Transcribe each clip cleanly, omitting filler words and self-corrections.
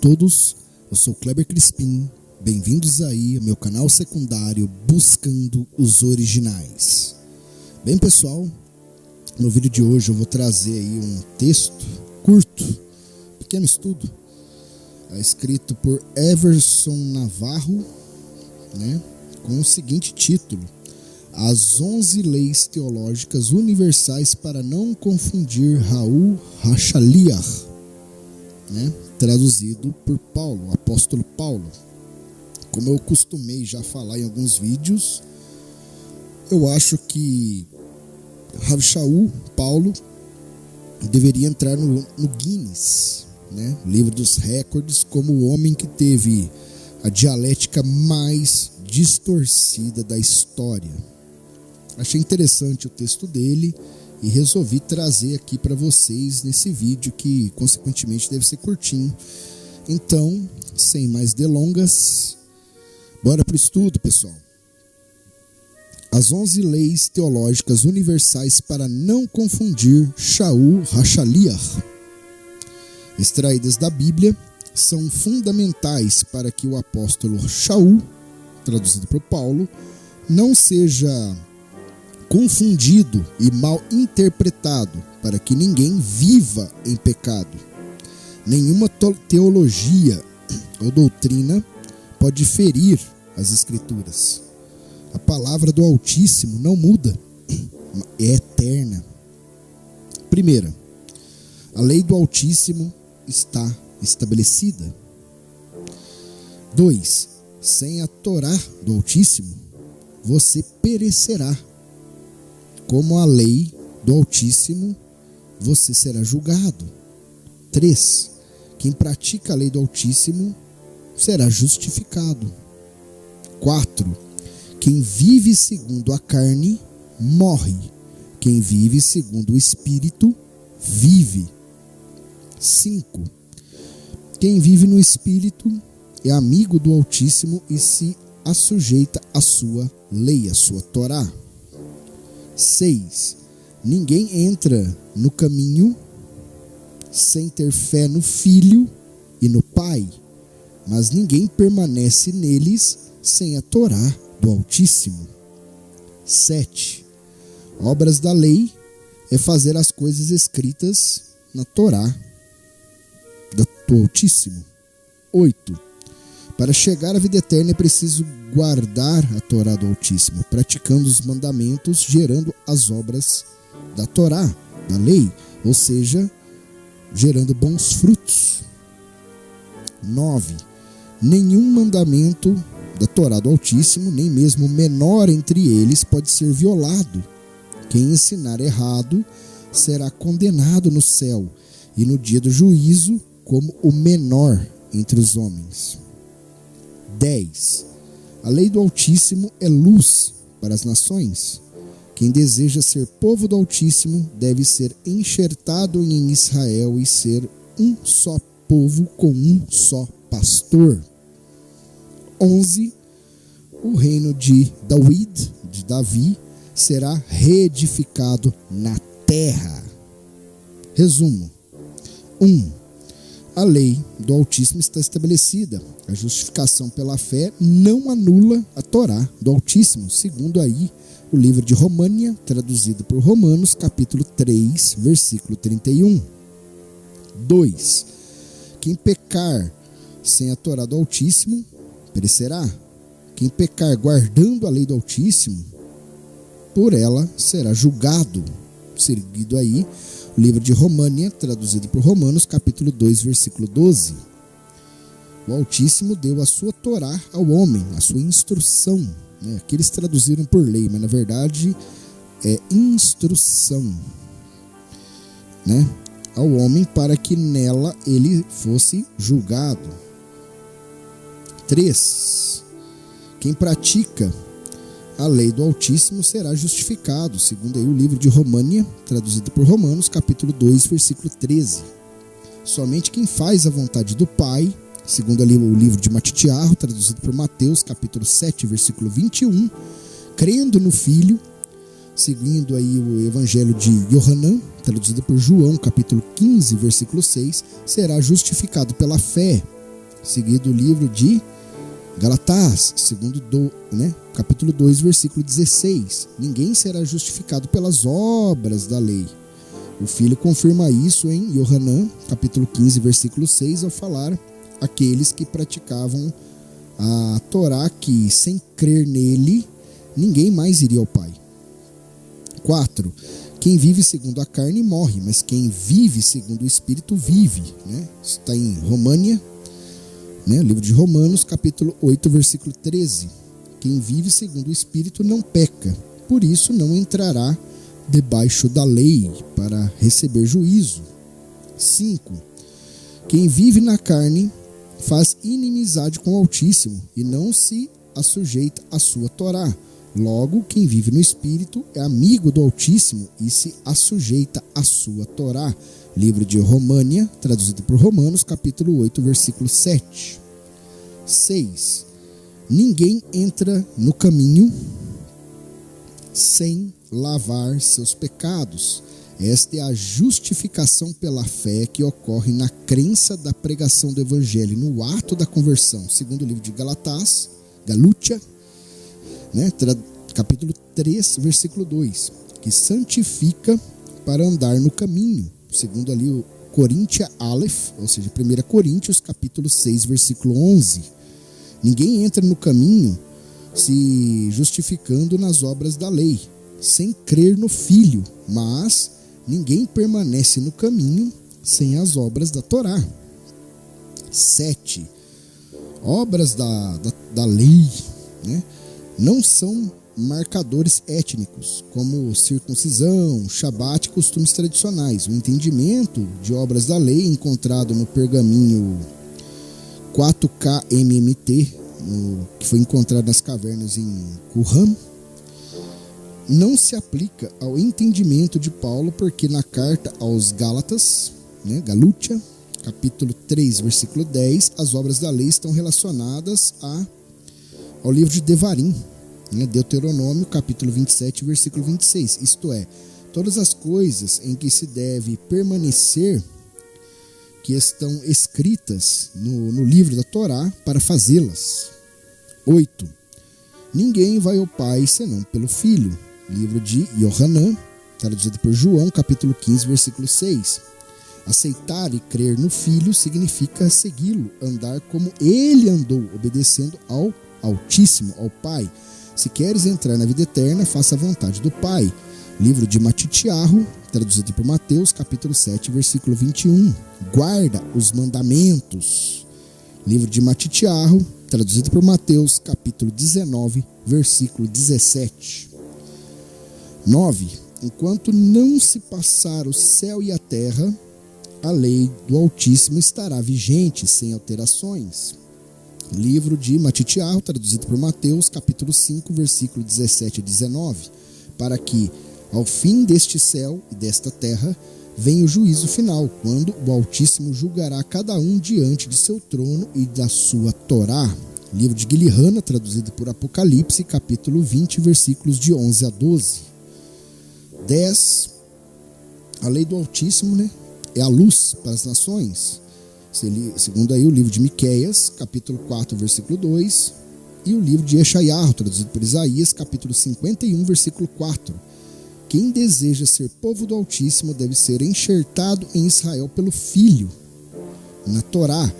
todos, eu sou Kleber Crispim, bem-vindos aí ao meu canal secundário Buscando os Originais. Bem pessoal, no vídeo de hoje eu vou trazer aí um texto curto, pequeno estudo, escrito por Everson Navarro, com o seguinte título: As 11 Leis Teológicas Universais para não confundir Raul Hachaliah, traduzido por Paulo, o apóstolo Paulo. Como eu costumei já falar em alguns vídeos, eu acho que Rav Shaul, Paulo, deveria entrar no Guinness, livro dos recordes, como o homem que teve a dialética mais distorcida da história. Achei interessante o texto dele e resolvi trazer aqui para vocês nesse vídeo, que consequentemente deve ser curtinho. Então, sem mais delongas, bora pro estudo, pessoal. As 11 leis teológicas universais para não confundir Shaul Hachaliah, extraídas da Bíblia, são fundamentais para que o apóstolo Shaul, traduzido por Paulo, não seja confundido e mal interpretado, para que ninguém viva em pecado. Nenhuma teologia ou doutrina pode ferir as Escrituras. A palavra do Altíssimo não muda, é eterna. Primeira, a lei do Altíssimo está estabelecida. 2. Sem a Torá do Altíssimo, você perecerá. Como a lei do Altíssimo, você será julgado. 3. Quem pratica a lei do Altíssimo será justificado. 4. Quem vive segundo a carne, morre. Quem vive segundo o Espírito, vive. 5. Quem vive no Espírito é amigo do Altíssimo e se assujeita à sua lei, à sua Torá. 6. Ninguém entra no caminho sem ter fé no Filho e no Pai, mas ninguém permanece neles sem a Torá do Altíssimo. 7. Obras da lei é fazer as coisas escritas na Torá do Altíssimo. 8. Para chegar à vida eterna é preciso guardar a Torá do Altíssimo, praticando os mandamentos, gerando as obras da Torá, da lei, ou seja, gerando bons frutos. 9. Nenhum mandamento da Torá do Altíssimo, nem mesmo o menor entre eles, pode ser violado. Quem ensinar errado será condenado no céu e no dia do juízo como o menor entre os homens. 10. A lei do Altíssimo é luz para as nações. Quem deseja ser povo do Altíssimo deve ser enxertado em Israel e ser um só povo com um só pastor. 11. O reino de Davi, será reedificado na terra. Resumo. 1. A lei do Altíssimo está estabelecida. A justificação pela fé não anula a Torá do Altíssimo, segundo aí o livro de România, traduzido por Romanos, capítulo 3, versículo 31. 2. Quem pecar sem a Torá do Altíssimo, perecerá. Quem pecar guardando a lei do Altíssimo, por ela será julgado. Seguido aí o livro de România, traduzido por Romanos, capítulo 2, versículo 12. O Altíssimo deu a sua Torá ao homem, a sua instrução. Aqui eles traduziram por lei, mas na verdade é instrução, ao homem, para que nela ele fosse julgado. 3. Quem pratica a lei do Altíssimo será justificado, segundo aí o livro de România, traduzido por Romanos, capítulo 2, versículo 13. Somente quem faz a vontade do Pai, segundo ali o livro de Matitiarro, traduzido por Mateus, capítulo 7, versículo 21, crendo no Filho, seguindo aí o evangelho de Yohanan, traduzido por João, capítulo 15, versículo 6, será justificado pela fé seguido o livro de Galatás, capítulo 2, versículo 16. Ninguém será justificado pelas obras da lei. O Filho confirma isso em Yohanan, capítulo 15, versículo 6, ao falar aqueles que praticavam a Torá, que sem crer nele, ninguém mais iria ao Pai. 4. Quem vive segundo a carne morre, mas quem vive segundo o Espírito vive. Isso está em România, livro de Romanos, capítulo 8, versículo 13. Quem vive segundo o Espírito não peca, por isso não entrará debaixo da lei para receber juízo. 5. Quem vive na carne faz inimizade com o Altíssimo e não se assujeita à sua Torá. Logo, quem vive no Espírito é amigo do Altíssimo e se assujeita à sua Torá. Livro de România, traduzido por Romanos, capítulo 8, versículo 7. 6. Ninguém entra no caminho sem lavar seus pecados. Esta é a justificação pela fé que ocorre na crença da pregação do Evangelho, no ato da conversão, segundo o livro de Galúcia, capítulo 3, versículo 2, que santifica para andar no caminho, segundo ali o Coríntia Aleph, ou seja, 1 Coríntios, capítulo 6, versículo 11. Ninguém entra no caminho se justificando nas obras da lei, sem crer no Filho, mas ninguém permanece no caminho sem as obras da Torá. 7. Obras da lei, não são marcadores étnicos, como circuncisão, shabat e costumes tradicionais. O entendimento de obras da lei encontrado no pergaminho 4KMMT, que foi encontrado nas cavernas em Qumran, não se aplica ao entendimento de Paulo, porque na carta aos Gálatas, Galúcia, capítulo 3, versículo 10, as obras da lei estão relacionadas ao livro de Devarim, Deuteronômio, capítulo 27, versículo 26, isto é, todas as coisas em que se deve permanecer, que estão escritas no livro da Torá, para fazê-las. 8. Ninguém vai ao Pai senão pelo Filho. Livro de Yohanan, traduzido por João, capítulo 15, versículo 6. Aceitar e crer no Filho significa segui-lo, andar como ele andou, obedecendo ao Altíssimo, ao Pai. Se queres entrar na vida eterna, faça a vontade do Pai. Livro de Matitiarro, traduzido por Mateus, capítulo 7, versículo 21. Guarda os mandamentos. Livro de Matitiarro, traduzido por Mateus, capítulo 19, versículo 17. 9. Enquanto não se passar o céu e a terra, a lei do Altíssimo estará vigente, sem alterações. Livro de Matitiarro, traduzido por Mateus, capítulo 5, versículo 17 a 19. Para que, ao fim deste céu e desta terra, venha o juízo final, quando o Altíssimo julgará cada um diante de seu trono e da sua Torá. Livro de Guilherana, traduzido por Apocalipse, capítulo 20, versículos de 11 a 12. 10. A lei do Altíssimo, é a luz para as nações. Segundo aí o livro de Miqueias, capítulo 4, versículo 2, e o livro de Eshaiarro, traduzido por Isaías, capítulo 51, versículo 4. Quem deseja ser povo do Altíssimo deve ser enxertado em Israel pelo Filho. Na Torá,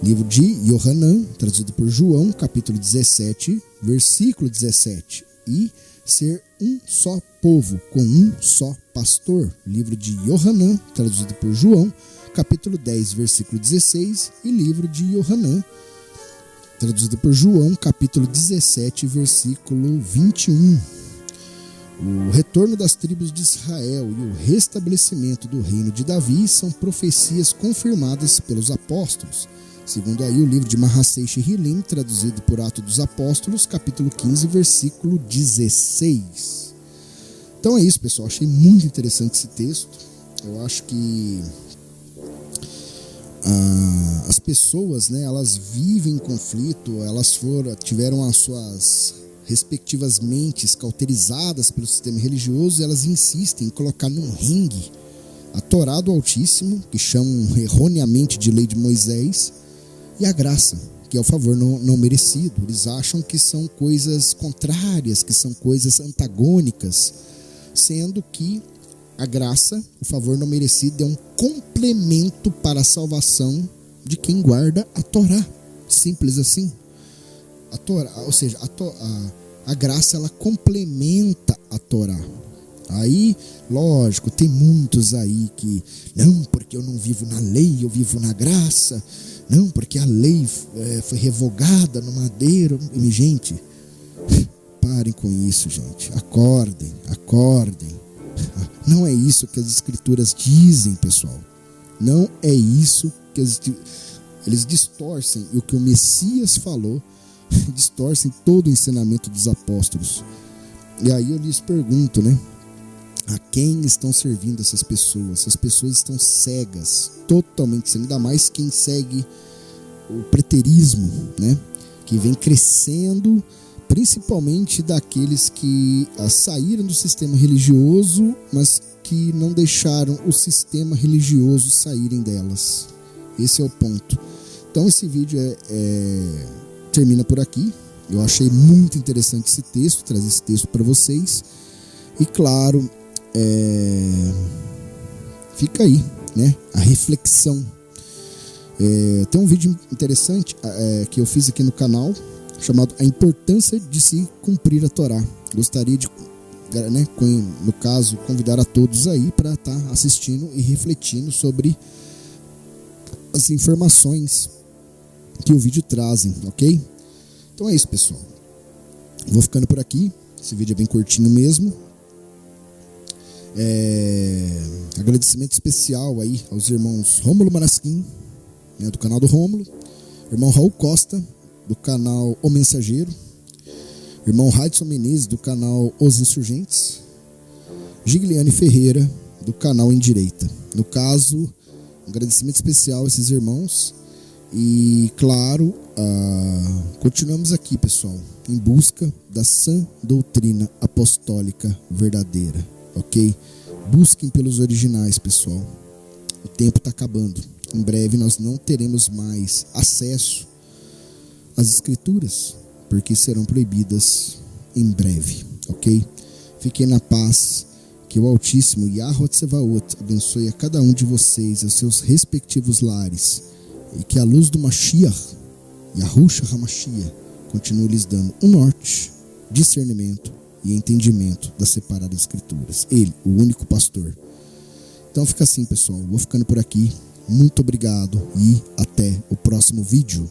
livro de Yohanan, traduzido por João, capítulo 17, versículo 17. E ser um só povo, com um só pastor. Livro de Yohanan, traduzido por João, capítulo 10, versículo 16. E livro de Yohanan, traduzido por João, capítulo 17, versículo 21. O retorno das tribos de Israel e o restabelecimento do reino de Davi são profecias confirmadas pelos apóstolos. Segundo aí o livro de Mahassei Shehilim, traduzido por Atos dos Apóstolos, capítulo 15, versículo 16. Então é isso, pessoal. Achei muito interessante esse texto. Eu acho que as pessoas, elas vivem em conflito, elas tiveram as suas respectivas mentes cauterizadas pelo sistema religioso, e elas insistem em colocar num ringue a Torá do Altíssimo, que chamam erroneamente de lei de Moisés, e a graça, que é o favor não merecido. Eles acham que são coisas contrárias, que são coisas antagônicas, sendo que a graça, o favor não merecido, é um complemento para a salvação de quem guarda a Torá. Simples assim. A Torá, ou seja, a graça, ela complementa a Torá. Aí, lógico, tem muitos aí que, não, porque eu não vivo na lei, eu vivo na graça. Não, porque a lei foi revogada no madeiro. E, gente, parem com isso, gente. Acordem. Não é isso que as escrituras dizem, pessoal. Não é isso que eles distorcem. E o que o Messias falou, distorcem todo o ensinamento dos apóstolos. E aí eu lhes pergunto, né? A quem estão servindo essas pessoas? Essas pessoas estão cegas, totalmente cegas. Ainda mais quem segue o preterismo, né? Que vem crescendo, principalmente daqueles que saíram do sistema religioso, mas que não deixaram o sistema religioso saírem delas. Esse é o ponto. Então esse vídeo termina por aqui. Eu achei muito interessante esse texto, trazer esse texto para vocês. E claro, fica aí, né, a reflexão. Tem um vídeo interessante que eu fiz aqui no canal, chamado A Importância de se Cumprir a Torá. Gostaria de, né, no caso, convidar a todos aí para estar assistindo e refletindo sobre as informações que o vídeo trazem, ok? Então é isso, pessoal. Vou ficando por aqui. Esse vídeo é bem curtinho mesmo. Agradecimento especial aí aos irmãos Rômulo Marasquim, né, do canal do Rômulo, irmão Raul Costa, do canal O Mensageiro, irmão Raidson Menezes, do canal Os Insurgentes, Gigliane Ferreira, do canal Em Direita. No caso, um agradecimento especial a esses irmãos. E claro, continuamos aqui, pessoal, em busca da sã doutrina apostólica verdadeira, ok? Busquem pelos originais, pessoal. O tempo está acabando. Em breve nós não teremos mais acesso às escrituras, porque serão proibidas em breve, ok? Fiquem na paz. Que o Altíssimo Yahweh Tsevaot abençoe a cada um de vocês e aos seus respectivos lares. E que a luz do Mashiach, Yahushua HaMashiach, continue lhes dando um norte, discernimento e entendimento das separadas escrituras. Ele, o único pastor. Então fica assim, pessoal. Vou ficando por aqui. Muito obrigado e até o próximo vídeo.